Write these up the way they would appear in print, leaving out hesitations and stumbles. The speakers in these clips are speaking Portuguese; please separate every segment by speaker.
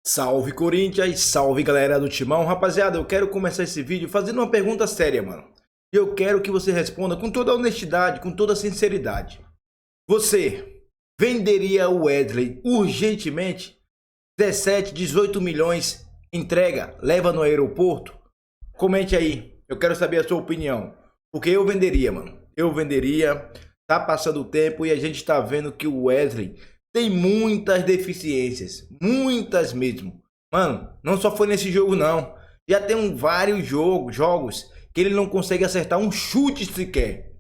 Speaker 1: Salve Corinthians, salve galera do Timão. Rapaziada, eu quero começar esse vídeo fazendo uma pergunta séria, mano. E eu quero que você responda com toda a honestidade, com toda a sinceridade. Você venderia o Wesley urgentemente? 17, 18 milhões, entrega, leva no aeroporto? Comente aí, eu quero saber a sua opinião. Porque eu venderia, mano. Eu venderia, tá passando o tempo e a gente tá vendo que o Wesley tem muitas deficiências, muitas mesmo. Mano, não só foi nesse jogo não. Já tem vários jogos que ele não consegue acertar um chute sequer.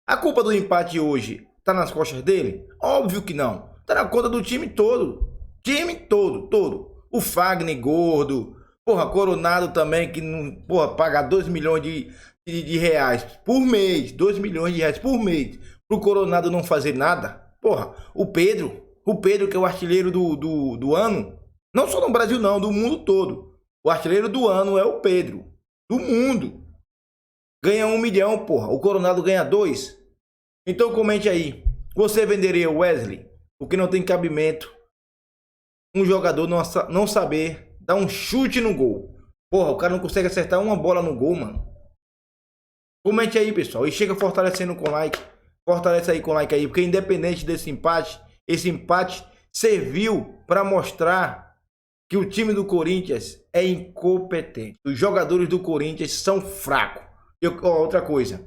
Speaker 1: A culpa do empate hoje tá nas costas dele? Óbvio que não. Tá na conta do time todo. Time todo, todo. O Fagner gordo. Porra, Coronado também que não, porra, paga 2 milhões de reais por mês. 2 milhões de reais por mês. Pro Coronado não fazer nada. Porra, o Pedro que é o artilheiro do ano, não só no Brasil não, do mundo todo. O artilheiro do ano é o Pedro, do mundo. Ganha 1 milhão, porra. O Coronado ganha 2. Então comente aí, você venderia o Wesley? Porque não tem cabimento um jogador não saber dar um chute no gol. Porra, o cara não consegue acertar uma bola no gol, mano. Comente aí, pessoal, e chega fortalecendo com like. Fortalece aí com like aí, porque independente desse empate, esse empate serviu para mostrar que o time do Corinthians é incompetente. Os jogadores do Corinthians são fracos. Outra coisa,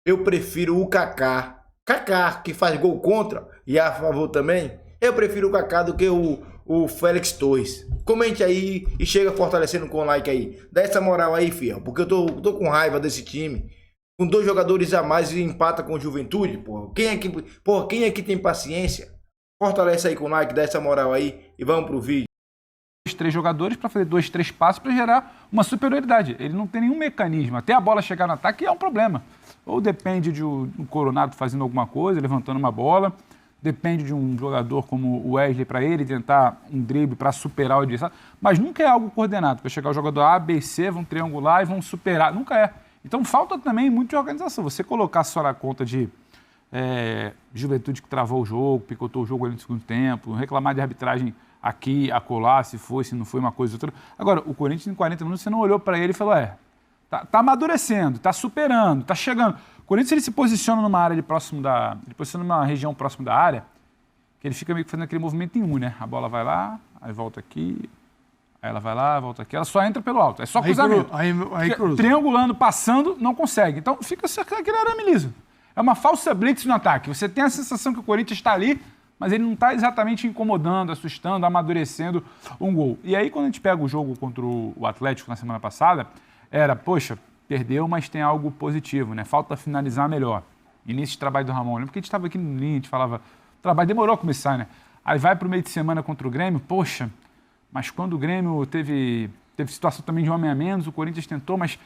Speaker 1: eu prefiro o Kaká. Kaká, que faz gol contra e a favor também. Eu prefiro o Kaká do que o Félix Torres. Comente aí e chega fortalecendo com like aí. Dá essa moral aí, fiel, porque eu tô com raiva desse time. Com 2 jogadores a mais e empata com o Juventude, porra. Quem é que tem paciência? Fortalece aí com o like, dá essa moral aí e vamos pro vídeo.
Speaker 2: 3 jogadores para fazer 2, 3 passos para gerar uma superioridade. Ele não tem nenhum mecanismo. Até a bola chegar no ataque é um problema. Ou depende de um Coronado fazendo alguma coisa, levantando uma bola. Depende de um jogador como o Wesley para ele tentar um drible para superar o adversário. Mas nunca é algo coordenado. Para chegar o jogador A, B, C, vão triangular e vão superar. Nunca é. Então falta também muito de organização. Você colocar só na conta de Juventude que travou o jogo, picotou o jogo ali no segundo tempo, reclamar de arbitragem aqui, acolá, se foi, se não foi uma coisa ou outra. Agora, o Corinthians em 40 minutos, você não olhou para ele e falou, tá amadurecendo, tá superando, tá chegando. O Corinthians, ele se posiciona numa área ele posiciona numa região próxima da área, que ele fica meio que fazendo aquele movimento em U, né? A bola vai lá, aí volta aqui, aí ela vai lá, volta aqui, ela só entra pelo alto, é só cruzamento. Aí cruza. Triangulando, passando, não consegue. Então fica aquele arame liso. É uma falsa blitz no ataque. Você tem a sensação que o Corinthians está ali, mas ele não está exatamente incomodando, assustando, amadurecendo um gol. E aí, quando a gente pega o jogo contra o Atlético na semana passada, poxa, perdeu, mas tem algo positivo, né? Falta finalizar melhor. Início de trabalho do Ramon. Lembra que a gente estava aqui no linha, a gente falava, o trabalho demorou a começar, né? Aí vai para o meio de semana contra o Grêmio, poxa, mas quando o Grêmio teve situação também de homem a menos, o Corinthians tentou, mas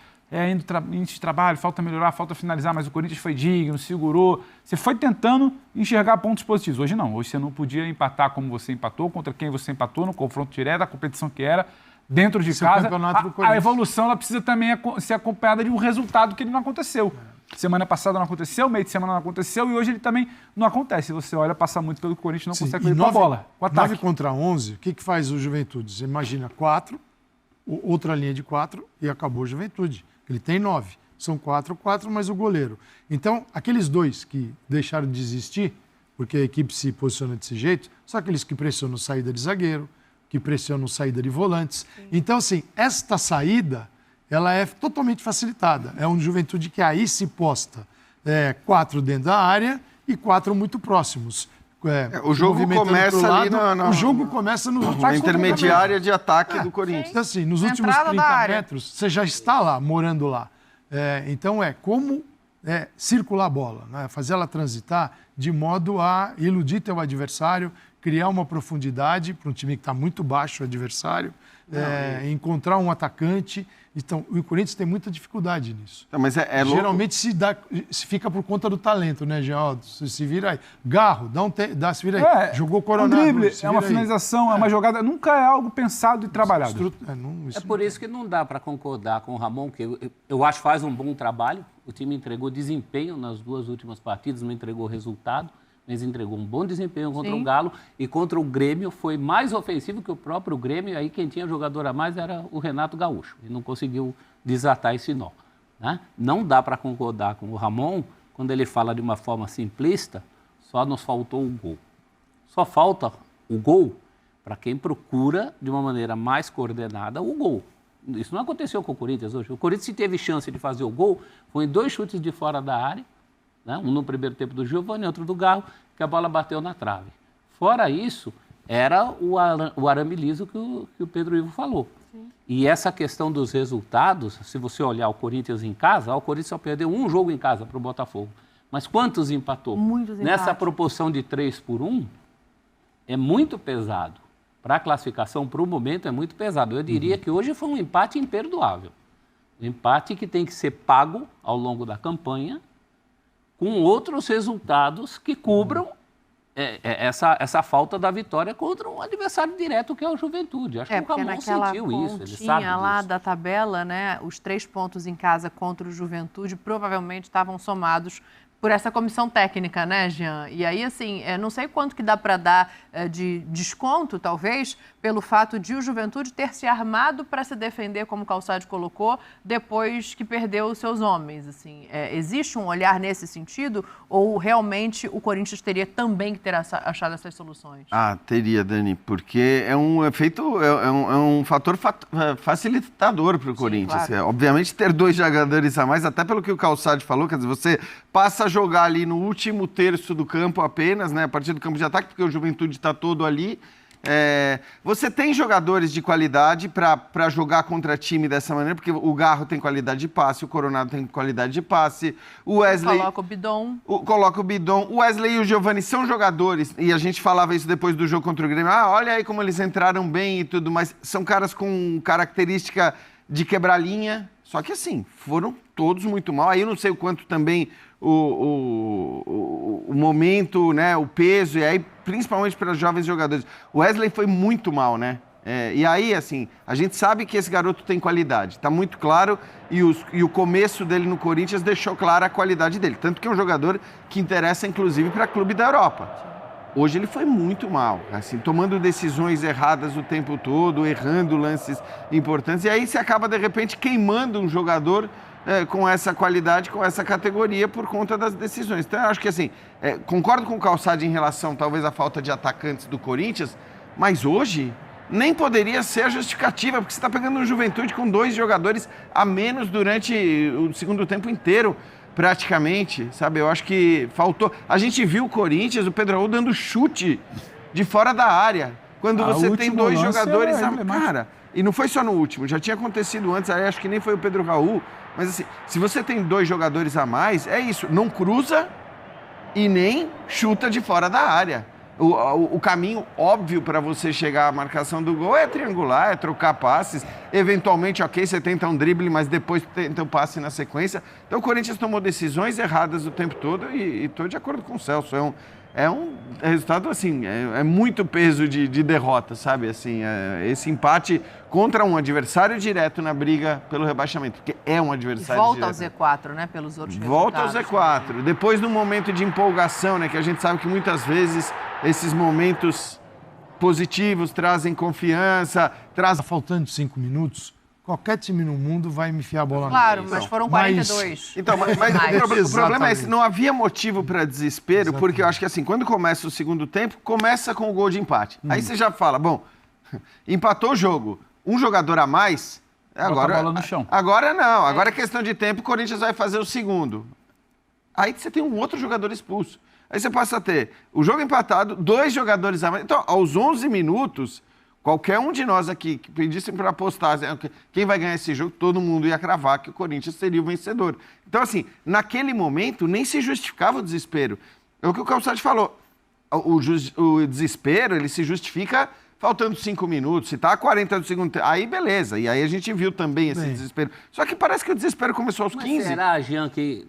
Speaker 2: início de trabalho, falta melhorar, falta finalizar, mas o Corinthians foi digno, segurou. Você foi tentando enxergar pontos positivos. Hoje não, hoje você não podia empatar como você empatou, contra quem você empatou, no confronto direto, a competição que era, dentro de casa. A evolução ela precisa também ser acompanhada de um resultado que ele não aconteceu. Semana passada não aconteceu, meio de semana não aconteceu e hoje ele também não acontece. Você olha, passa muito pelo que o Corinthians não consegue fazer com a bola, com o ataque.
Speaker 3: 9 contra 11, o que faz o Juventude? Você imagina 4, outra linha de 4 e acabou o Juventude. Ele tem 9. São 4, mas o goleiro. Então, aqueles 2 que deixaram de existir, porque a equipe se posiciona desse jeito, são aqueles que pressionam saída de zagueiro, que pressionam saída de volantes. Sim. Então, assim, esta saída, ela é totalmente facilitada. É um Juventude que aí se posta 4 dentro da área e 4 muito próximos.
Speaker 4: O jogo começa ali
Speaker 3: o jogo começa
Speaker 4: na intermediária de ataque do Corinthians.
Speaker 3: Então, assim, nos últimos 30 metros, você já está lá, morando lá. Então, como circular a bola, né? Fazer ela transitar de modo a iludir teu adversário, criar uma profundidade para um time que está muito baixo, o adversário, encontrar um atacante. Então, o Corinthians tem muita dificuldade nisso.
Speaker 4: Mas
Speaker 3: geralmente se fica por conta do talento, né, Geraldo? Se vira aí. Garro, se vira aí. Jogou Coronado.
Speaker 2: Um drible, é uma finalização, é uma jogada. Nunca é algo pensado e trabalhado.
Speaker 5: É por isso que não dá para concordar com o Ramon, que eu acho que faz um bom trabalho. O time entregou desempenho nas 2 últimas partidas, não entregou resultado. mas entregou um bom desempenho contra
Speaker 6: Sim.
Speaker 5: o Galo e contra o Grêmio foi mais ofensivo que o próprio Grêmio. Aí quem tinha jogador a mais era o Renato Gaúcho e não conseguiu desatar esse nó, né? Não dá para concordar com o Ramon quando ele fala de uma forma simplista, só nos faltou o gol. Só falta o gol para quem procura de uma maneira mais coordenada o gol. Isso não aconteceu com o Corinthians hoje. O Corinthians, se teve chance de fazer o gol, foi em 2 chutes de fora da área, né? Um no primeiro tempo do Giovani, outro do Garro, que a bola bateu na trave. Fora isso, era o arame liso que o Pedro Ivo falou. Sim. E essa questão dos resultados, se você olhar o Corinthians em casa, o Corinthians só perdeu um jogo em casa para o Botafogo. Mas quantos empatou?
Speaker 6: Muitos empates.
Speaker 5: Nessa proporção de 3-1, é muito pesado. Para a classificação, para o momento, é muito pesado. Eu diria que hoje foi um empate imperdoável. Um empate que tem que ser pago ao longo da campanha, com outros resultados que cubram essa falta da vitória contra um adversário direto que é o Juventude. Acho que o Ramon sentiu isso, ele sabe
Speaker 6: lá
Speaker 5: disso.
Speaker 6: da tabela, né, os 3 pontos em casa contra o Juventude provavelmente estavam somados por essa comissão técnica, né, Jean? E aí, assim, não sei quanto que dá para dar de desconto, talvez, pelo fato de o Juventude ter se armado para se defender, como o Calçade colocou, depois que perdeu os seus homens. Assim, existe um olhar nesse sentido? Ou realmente o Corinthians teria também que ter achado essas soluções?
Speaker 4: Ah, teria, Dani, porque é um efeito, é um fator facilitador para o Corinthians.
Speaker 6: Claro.
Speaker 4: Obviamente, ter 2 jogadores a mais, até pelo que o Calçade falou, quer dizer, você passa a jogar ali no último terço do campo apenas, né, a partir do campo de ataque, porque o Juventude está todo ali. Você tem jogadores de qualidade para jogar contra time dessa maneira, porque o Garro tem qualidade de passe, o Coronado tem qualidade de passe, o Wesley...
Speaker 6: Coloca o Bidon.
Speaker 4: Coloca o Bidon. O Wesley e o Giovani são jogadores, e a gente falava isso depois do jogo contra o Grêmio. Olha aí como eles entraram bem e tudo mais. São caras com característica de quebrar linha, só que assim, foram todos muito mal. Aí eu não sei o quanto também o momento, né, o peso, e aí principalmente para os jovens jogadores. O Wesley foi muito mal, né? E aí, assim, a gente sabe que esse garoto tem qualidade, tá muito claro, e o começo dele no Corinthians deixou clara a qualidade dele. Tanto que é um jogador que interessa, inclusive, para clube da Europa. Hoje ele foi muito mal, assim, tomando decisões erradas o tempo todo, errando lances importantes, e aí você acaba, de repente, queimando um jogador com essa qualidade, com essa categoria, por conta das decisões. Então, eu acho que, assim, concordo com o Calçade em relação, talvez, à falta de atacantes do Corinthians, mas hoje nem poderia ser a justificativa, porque você está pegando um Juventude com 2 jogadores a menos durante o segundo tempo inteiro, praticamente, sabe? Eu acho que faltou... A gente viu o Corinthians, o Pedro Raul dando chute de fora da área, quando você tem 2 jogadores... Cara, e não foi só no último, já tinha acontecido antes, aí acho que nem foi o Pedro Raul, mas assim, se você tem 2 jogadores a mais, é isso, não cruza e nem chuta de fora da área. O caminho óbvio para você chegar à marcação do gol é triangular, é trocar passes. Eventualmente, ok, você tenta um drible, mas depois tenta o passe na sequência. Então o Corinthians tomou decisões erradas o tempo todo e estou de acordo com o Celso. É um resultado, assim, é muito peso de derrota, sabe? Assim, esse empate contra um adversário direto na briga pelo rebaixamento, porque é um adversário
Speaker 6: direto.
Speaker 4: Volta
Speaker 6: ao Z4, né? Pelos outros
Speaker 4: Volta
Speaker 6: resultados.
Speaker 4: ao Z4. Depois de um momento de empolgação, né? Que a gente sabe que muitas vezes esses momentos positivos trazem confiança,
Speaker 3: Tá faltando 5 minutos, qualquer time no mundo vai me enfiar a bola
Speaker 6: Claro,
Speaker 3: na
Speaker 6: mas foram 42.
Speaker 4: Então, mas o problema é esse, não havia motivo para desespero, porque eu acho que assim, quando começa o segundo tempo, começa com o gol de empate. Aí você já fala, bom, empatou o jogo, um jogador a mais, agora
Speaker 2: a bola no chão.
Speaker 4: Agora não, agora é questão de tempo, o Corinthians vai fazer o segundo. Aí você tem um outro jogador expulso. Aí você passa a ter o jogo empatado, 2 jogadores a mais. Então, aos 11 minutos, qualquer um de nós aqui que pedisse para apostar quem vai ganhar esse jogo, todo mundo ia cravar que o Corinthians seria o vencedor. Então, assim, naquele momento, nem se justificava o desespero. É o que o Calçade falou. O desespero, ele se justifica faltando 5 minutos. Se está a 40 do segundo tempo, aí beleza. E aí a gente viu também esse desespero. Só que parece que o desespero começou aos 15.
Speaker 5: Será, Jean, que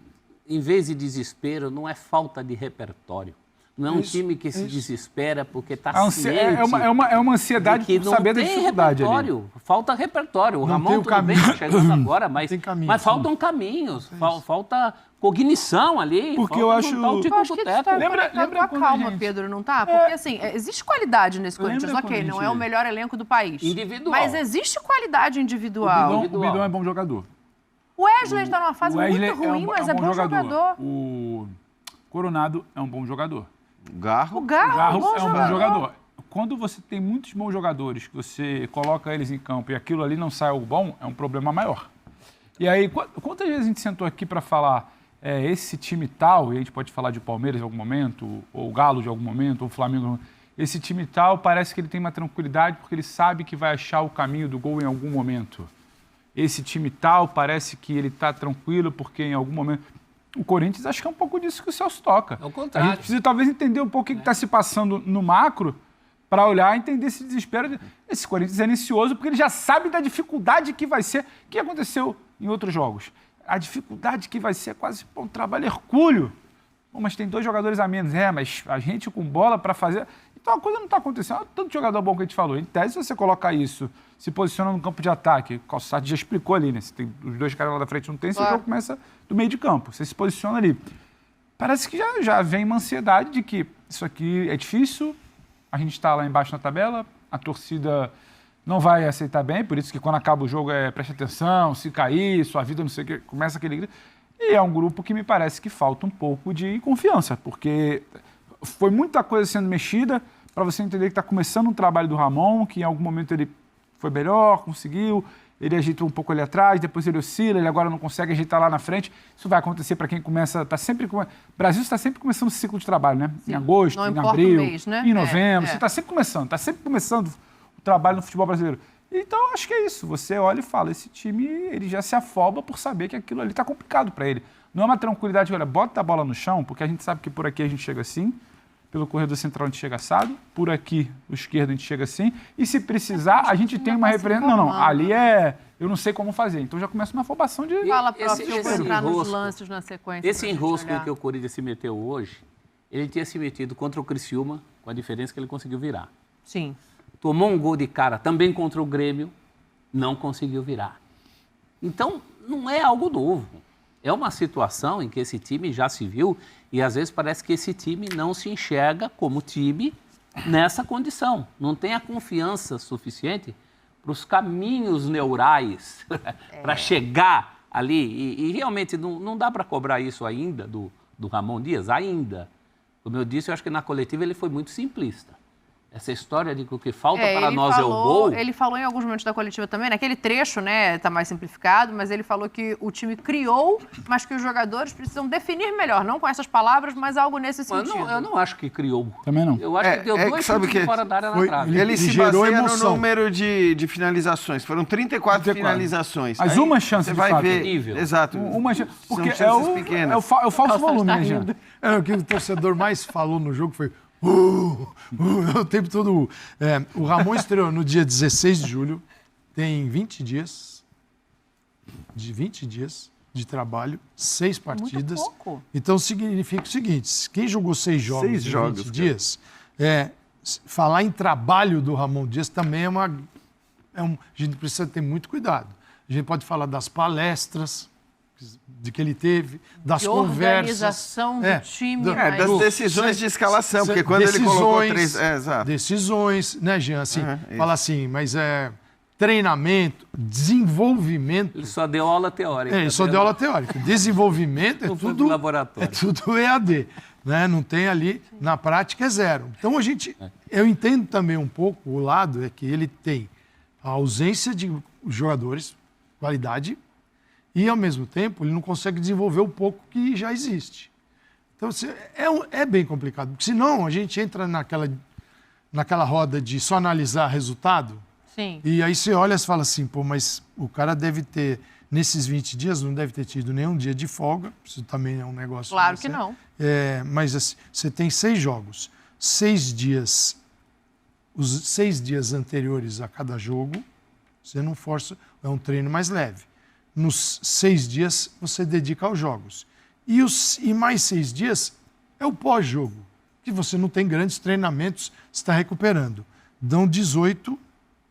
Speaker 5: em vez de desespero, não é falta de repertório? Não é um
Speaker 3: Isso,
Speaker 5: time que se
Speaker 3: isso.
Speaker 5: desespera porque está
Speaker 2: É
Speaker 5: ciente
Speaker 2: uma ansiedade
Speaker 5: de que
Speaker 2: por
Speaker 5: não
Speaker 2: saber da
Speaker 5: tem
Speaker 2: dificuldade ali.
Speaker 5: repertório. Falta repertório. O
Speaker 3: Não tem
Speaker 5: Ramon,
Speaker 3: o
Speaker 5: tudo bem,
Speaker 3: caminho.
Speaker 5: tá chegando agora,
Speaker 3: Não
Speaker 5: mas,
Speaker 3: tem caminho,
Speaker 5: mas
Speaker 3: sim.
Speaker 5: faltam caminhos. Falta cognição ali.
Speaker 2: Porque
Speaker 5: falta
Speaker 2: eu acho-
Speaker 5: juntar o time
Speaker 6: Eu acho
Speaker 5: com
Speaker 6: que
Speaker 5: o
Speaker 6: isso
Speaker 5: teto.
Speaker 6: tá
Speaker 2: Lembra
Speaker 6: conectado com a
Speaker 2: quando a
Speaker 6: calma,
Speaker 2: gente-
Speaker 6: Pedro, não tá? Porque, assim, existe qualidade nesse
Speaker 2: Lembra
Speaker 6: Corinthians.
Speaker 2: quando
Speaker 6: Ok,
Speaker 2: a
Speaker 6: não
Speaker 2: gente-
Speaker 6: é o melhor elenco do país.
Speaker 5: Individual.
Speaker 6: Mas existe qualidade
Speaker 2: O
Speaker 6: individual.
Speaker 2: Bidon é bom jogador.
Speaker 6: O Wesley está numa fase
Speaker 2: O Wesley
Speaker 6: muito ruim, mas é bom jogador.
Speaker 2: O Coronado é um bom jogador.
Speaker 4: O Garro.
Speaker 6: O Garro,
Speaker 2: Garro
Speaker 6: bom
Speaker 2: é um bom jogador. Quando você tem muitos bons jogadores, que você coloca eles em campo e aquilo ali não sai algo bom, é um problema maior. E aí, quantas vezes a gente sentou aqui para falar esse time tal, e a gente pode falar de Palmeiras em algum momento, ou Galo de algum momento, ou Flamengo, esse time tal parece que ele tem uma tranquilidade porque ele sabe que vai achar o caminho do gol em algum momento. Esse time tal parece que ele está tranquilo porque em algum momento... O Corinthians acho que é um pouco disso que o Celso toca.
Speaker 5: É o contrário.
Speaker 2: A gente precisa talvez entender um pouco o que está se passando no macro para olhar e entender esse desespero. Esse Corinthians é ansioso porque ele já sabe da dificuldade que vai ser. O que aconteceu em outros jogos? A dificuldade que vai ser é quase um trabalho hercúleo. Pô, mas tem 2 jogadores a menos. Mas a gente com bola para fazer... Então a coisa não está acontecendo. Olha tanto jogador bom que a gente falou. Em tese, se você colocar isso, se posiciona no campo de ataque, o Calçado já explicou ali, né? Se tem os 2 caras lá da frente não tem, seu jogo começa do meio de campo. Você se posiciona ali. Parece que já vem uma ansiedade de que isso aqui é difícil, a gente está lá embaixo na tabela, a torcida não vai aceitar bem, por isso que quando acaba o jogo preste atenção, se cair, sua vida não sei o que, começa aquele grito. E é um grupo que me parece que falta um pouco de confiança, porque foi muita coisa sendo mexida para você entender que está começando um trabalho do Ramon, que em algum momento ele foi melhor, conseguiu, ele ajeitou um pouco ali atrás, depois ele oscila, ele agora não consegue ajeitar lá na frente. Isso vai acontecer para quem começa, o Brasil está sempre começando o ciclo de trabalho, né?
Speaker 6: Sim.
Speaker 2: Em agosto,
Speaker 6: Não
Speaker 2: em
Speaker 6: importa o
Speaker 2: abril,
Speaker 6: mês, né?
Speaker 2: em novembro,
Speaker 6: É.
Speaker 2: você está sempre começando o trabalho no futebol brasileiro. Então, acho que é isso. Você olha e fala, esse time, ele já se afoba por saber que aquilo ali está complicado para ele. Não é uma tranquilidade, olha, bota a bola no chão, porque a gente sabe que por aqui a gente chega assim, pelo corredor central a gente chega assado, por aqui, o esquerdo, a gente chega assim, e se precisar, a gente tem uma referência. Não, ali eu não sei como fazer. Então já começa uma afobação de...
Speaker 6: Fala para
Speaker 5: Esse-
Speaker 6: eu vou
Speaker 5: esse
Speaker 6: entrar nos
Speaker 5: enrosco-
Speaker 6: lances na sequência.
Speaker 5: Esse
Speaker 6: pra gente
Speaker 5: enrosco
Speaker 6: olhar.
Speaker 5: que o Corinthians se meteu hoje, ele tinha se metido contra o Criciúma, com a diferença que ele conseguiu virar.
Speaker 6: Sim.
Speaker 5: Tomou um gol de cara também contra o Grêmio, não conseguiu virar. Então, não é algo novo. É uma situação em que esse time já se viu e às vezes parece que esse time não se enxerga como time nessa condição. Não tem a confiança suficiente para os caminhos neurais para chegar ali. E realmente não dá para cobrar isso ainda do Ramon Dias, ainda. Como eu disse, eu acho que na coletiva ele foi muito simplista. Essa história de que o que falta para
Speaker 6: ele
Speaker 5: nós é o gol...
Speaker 6: Ele falou em alguns momentos da coletiva também, naquele trecho, né, tá mais simplificado, mas ele falou que o time criou, mas que os jogadores precisam definir melhor, não com essas palavras, mas algo nesse
Speaker 5: Mas
Speaker 6: sentido.
Speaker 5: eu não acho que criou.
Speaker 2: Também não.
Speaker 5: Eu acho que deu
Speaker 4: é
Speaker 5: 2
Speaker 4: que sabe
Speaker 5: chutes de
Speaker 4: que
Speaker 5: fora da área na
Speaker 3: foi-
Speaker 5: trave.
Speaker 3: ele-
Speaker 4: Ele se
Speaker 3: gerou
Speaker 4: baseia no
Speaker 3: emoção.
Speaker 4: número de finalizações. Foram 34
Speaker 2: 34.
Speaker 4: finalizações.
Speaker 2: Mas
Speaker 4: Aí
Speaker 2: uma chance,
Speaker 4: você
Speaker 2: de
Speaker 4: vai
Speaker 2: fato.
Speaker 4: ver.
Speaker 5: Nível.
Speaker 4: Exato.
Speaker 2: Porque
Speaker 4: São chances pequenas.
Speaker 2: é o falso volume, né, Jean?
Speaker 3: O que o torcedor mais falou no jogo foi o tempo todo. O Ramon estreou no dia 16 de julho, tem 20 dias de trabalho, 6 partidas.
Speaker 6: pouco.
Speaker 3: Então significa o seguinte: quem jogou 6 jogos
Speaker 4: Seis
Speaker 3: em
Speaker 4: jogos,
Speaker 3: 20
Speaker 4: cara.
Speaker 3: dias, falar em trabalho do Ramon Dias também a gente precisa ter muito cuidado. A gente pode falar das palestras de que ele teve, das
Speaker 6: De
Speaker 3: conversas.
Speaker 6: organização do time,
Speaker 3: do-
Speaker 6: mas-
Speaker 4: Das
Speaker 3: do-
Speaker 4: decisões de escalação, porque
Speaker 3: se-
Speaker 4: quando ele colocou
Speaker 3: decisões,
Speaker 4: 3... exato.
Speaker 3: Decisões, né, Jean? Assim,
Speaker 4: isso.
Speaker 3: fala assim, mas treinamento, desenvolvimento.
Speaker 5: Ele só deu aula teórica.
Speaker 3: Ele só deu aula teórica. Desenvolvimento é
Speaker 5: Não foi
Speaker 3: tudo
Speaker 5: do laboratório.
Speaker 3: É tudo EAD. Né? Não tem ali, na prática é zero. Então eu entendo também um pouco o lado é que ele tem a ausência de jogadores, qualidade, e ao mesmo tempo ele não consegue desenvolver o pouco que já existe. Então é bem complicado, porque senão a gente entra naquela roda de só analisar resultado.
Speaker 6: Sim.
Speaker 3: E aí você olha e fala assim, pô, mas o cara deve ter, nesses 20 dias, não deve ter tido nenhum dia de folga. Isso também é um negócio...
Speaker 6: Claro que não.
Speaker 3: Mas assim, você tem 6 jogos. 6 dias, os 6 dias anteriores a cada jogo, você não força, é um treino mais leve. Nos 6 dias, você dedica aos jogos. E mais 6 dias é o pós-jogo. que você não tem grandes treinamentos, está recuperando. Dão 18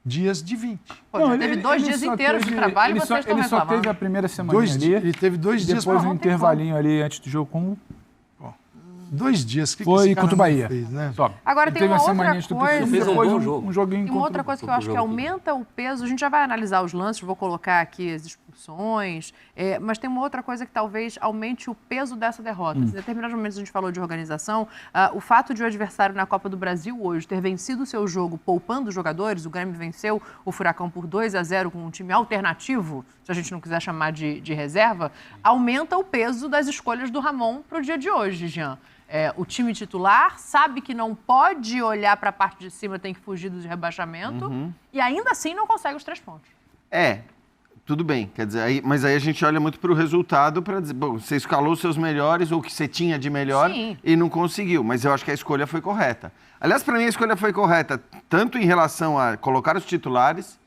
Speaker 3: dias de 20.
Speaker 6: Pô, já teve 2 dias inteiros de trabalho e vocês estão
Speaker 2: Ele só
Speaker 6: reclamando.
Speaker 2: teve a primeira semana ali.
Speaker 3: Ele teve 2 dias
Speaker 2: Depois
Speaker 3: pra-
Speaker 2: um intervalinho ali antes do jogo com
Speaker 3: 2 dias. Que
Speaker 2: foi
Speaker 3: esse cara
Speaker 2: contra o
Speaker 3: não
Speaker 2: Bahia.
Speaker 3: fez, né?
Speaker 2: Só.
Speaker 6: Agora,
Speaker 2: Ele
Speaker 6: tem
Speaker 2: teve
Speaker 6: uma
Speaker 2: a
Speaker 6: outra
Speaker 2: semaninha estupenda,
Speaker 6: coisa-
Speaker 5: Fez um
Speaker 2: depois
Speaker 5: bom jogo.
Speaker 2: um joguinho
Speaker 6: Tem uma
Speaker 2: contra
Speaker 6: outra
Speaker 2: o-
Speaker 6: coisa que eu acho que aumenta o peso, a gente já vai analisar os lances, vou colocar aqui as expulsões, mas tem uma outra coisa que talvez aumente o peso dessa derrota. Em determinados momentos a gente falou de organização, o fato de o adversário na Copa do Brasil hoje ter vencido o seu jogo poupando os jogadores, o Grêmio venceu o Furacão por 2-0 com um time alternativo, se a gente não quiser chamar de reserva, aumenta o peso das escolhas do Ramon para o dia de hoje, Jean. O time titular sabe que não pode olhar para a parte de cima, tem que fugir do rebaixamento e ainda assim não consegue os 3 pontos.
Speaker 4: Tudo bem, quer dizer, mas aí a gente olha muito para o resultado para dizer, bom, você escalou os seus melhores ou o que você tinha de melhor
Speaker 6: Sim.
Speaker 4: e não conseguiu, mas eu acho que a escolha foi correta. Aliás, para mim a escolha foi correta, tanto em relação a colocar os titulares,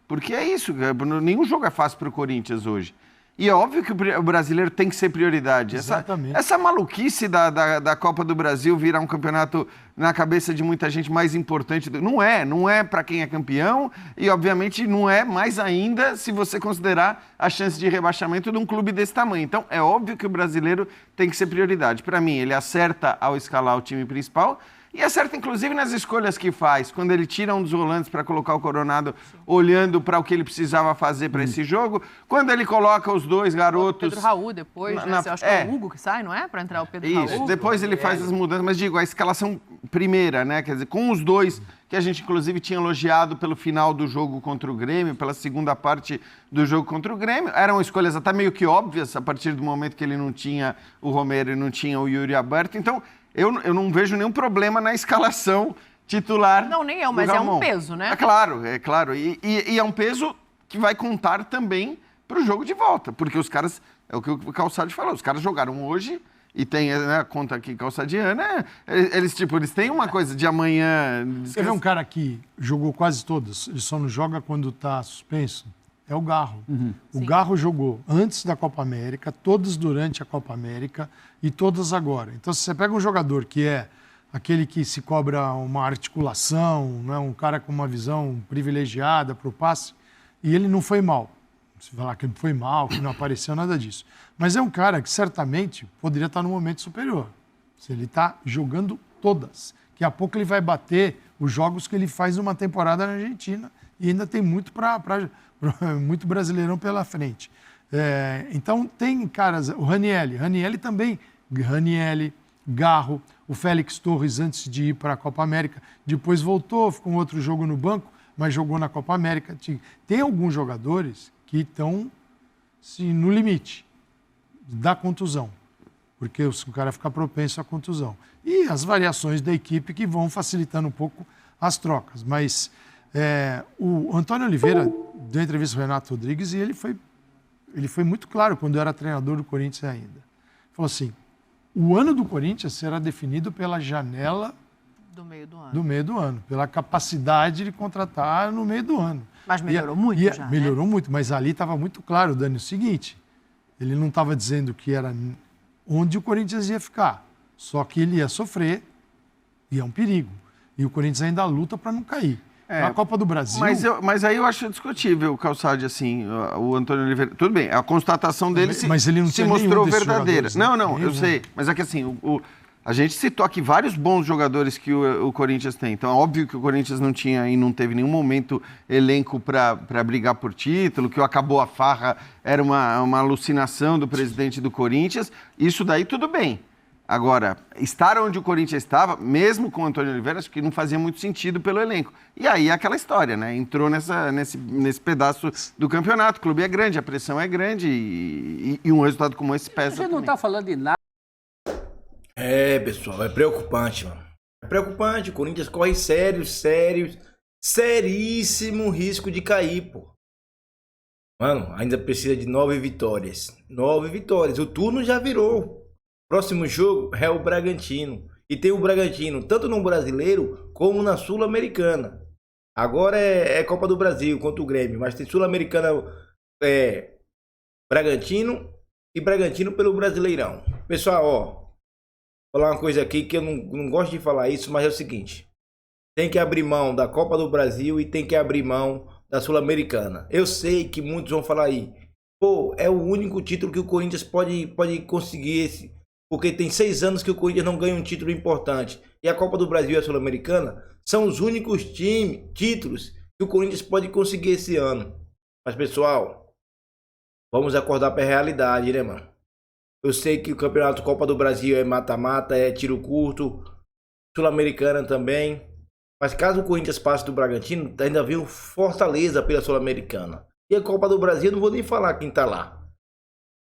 Speaker 4: porque é isso, nenhum jogo é fácil para o Corinthians hoje. E é óbvio que o brasileiro tem que ser prioridade.
Speaker 3: Exatamente.
Speaker 4: Essa maluquice da Copa do Brasil virar um campeonato na cabeça de muita gente mais importante. Não é para quem é campeão e, obviamente, não é mais ainda se você considerar a chance de rebaixamento de um clube desse tamanho. Então, é óbvio que o brasileiro tem que ser prioridade. Para mim, ele acerta ao escalar o time principal e acerta, inclusive, nas escolhas que faz. Quando ele tira um dos volantes para colocar o Coronado olhando para o que ele precisava fazer para esse jogo. Quando ele coloca os dois garotos...
Speaker 6: Pedro Raul depois, né? Você acha que é o Hugo que sai, não é? Para entrar o Pedro Raul.
Speaker 4: Isso, depois ele faz as mudanças. Mas digo, a escalação primeira, né? Quer dizer, com os dois, que a gente inclusive tinha elogiado pelo final do jogo contra o Grêmio, pela segunda parte do jogo contra o Grêmio. Eram escolhas até meio que óbvias, a partir do momento que ele não tinha o Romero e não tinha o Yuri aberto. Então... Eu não vejo nenhum problema na escalação titular.
Speaker 6: Não, nem eu, mas
Speaker 4: do
Speaker 6: é
Speaker 4: Ramon.
Speaker 6: um peso, né?
Speaker 4: É claro. E é um peso que vai contar também para o jogo de volta. Porque os caras, é o que o Calçade falou, os caras jogaram hoje e tem, né, a conta aqui calçadiana, eles têm uma coisa de amanhã...
Speaker 3: Você vê um cara que jogou quase todas, ele só não joga quando está suspenso, é o Garro. O Garro jogou antes da Copa América, todas durante a Copa América e todas agora. Então, se você pega um jogador que é aquele que se cobra uma articulação, né, um cara com uma visão privilegiada para o passe, e ele não foi mal. Se falar que ele foi mal, que não apareceu, nada disso. Mas é um cara que certamente poderia estar no momento superior. Se ele está jogando todas. Daqui a pouco ele vai bater os jogos que ele faz numa temporada na Argentina. E ainda tem muito muito brasileirão pela frente. Então tem caras, o Ranielli também, Garro, o Félix Torres antes de ir para a Copa América, depois voltou, ficou um outro jogo no banco, mas jogou na Copa América. Tem alguns jogadores que estão no limite da contusão, porque o cara fica propenso à contusão. E as variações da equipe que vão facilitando um pouco as trocas, mas... o Antônio Oliveira deu entrevista ao Renato Rodrigues e ele foi muito claro quando era treinador do Corinthians ainda. Ele falou assim, o ano do Corinthians será definido pela janela
Speaker 6: Do meio do ano.
Speaker 3: do meio do ano, pela capacidade de contratar no meio do ano.
Speaker 6: Mas melhorou muito já, né?
Speaker 3: Melhorou muito, mas ali estava muito claro, Dani, o seguinte, ele não estava dizendo que era onde o Corinthians ia ficar, só que ele ia sofrer e é um perigo. E o Corinthians ainda luta para não cair. Na Copa do Brasil...
Speaker 4: Mas aí eu acho discutível, Calçade, assim, o Antônio Oliveira... Tudo bem, a constatação dele
Speaker 3: Mas ele não
Speaker 4: se
Speaker 3: tinha
Speaker 4: mostrou
Speaker 3: nenhum desses
Speaker 4: verdadeira.
Speaker 3: jogadores, né?
Speaker 4: Não, eu sei. Mas é que assim, a gente citou aqui vários bons jogadores que o Corinthians tem. Então é óbvio que o Corinthians não tinha e não teve nenhum momento elenco para brigar por título, que o Acabou a Farra era uma alucinação do presidente do Corinthians. Isso daí tudo bem. Agora, estar onde o Corinthians estava, mesmo com o Antônio Oliveira, acho que não fazia muito sentido pelo elenco. E aí é aquela história, né? Entrou nesse pedaço do campeonato. O clube é grande, a pressão é grande e um resultado como esse pesa.
Speaker 5: A gente não
Speaker 4: também.
Speaker 5: está falando de nada.
Speaker 1: Pessoal, é preocupante, mano. É preocupante. O Corinthians corre seríssimo risco de cair, pô. Mano, ainda precisa de 9 vitórias. 9 vitórias. O turno já virou. Próximo jogo é o Bragantino. E tem o Bragantino tanto no Brasileiro como na Sul-Americana. Agora é Copa do Brasil contra o Grêmio. Mas tem Sul-Americana, Bragantino e Bragantino pelo Brasileirão. Pessoal, ó. falar uma coisa aqui que eu não gosto de falar isso, mas é o seguinte. Tem que abrir mão da Copa do Brasil e tem que abrir mão da Sul-Americana. Eu sei que muitos vão falar aí, pô, é o único título que o Corinthians pode conseguir esse, porque tem 6 anos que o Corinthians não ganha um título importante. E a Copa do Brasil e a Sul-Americana são os únicos títulos que o Corinthians pode conseguir esse ano. Mas, pessoal, vamos acordar para a realidade, né, mano? Eu sei que o Campeonato Copa do Brasil é mata-mata, é tiro curto, Sul-Americana também. Mas caso o Corinthians passe do Bragantino, ainda vem o Fortaleza pela Sul-Americana. E a Copa do Brasil, eu não vou nem falar quem tá lá.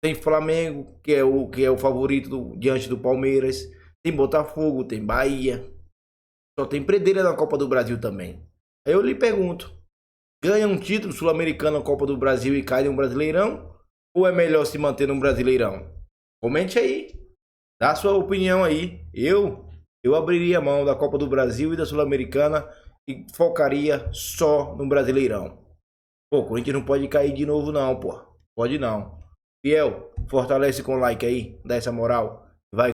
Speaker 1: Tem Flamengo, que é o favorito diante do Palmeiras. Tem Botafogo, tem Bahia. Só tem Predeira na Copa do Brasil também. Aí eu lhe pergunto, ganha um título sul-americano na Copa do Brasil e cai no Brasileirão? Ou é melhor se manter no Brasileirão? Comente aí. Dá a sua opinião aí. Eu abriria mão da Copa do Brasil e da Sul-Americana e focaria só no Brasileirão. Pô, o Corinthians não pode cair de novo não, pô. Pode não. Fiel, fortalece com like aí, dá essa moral. Vai.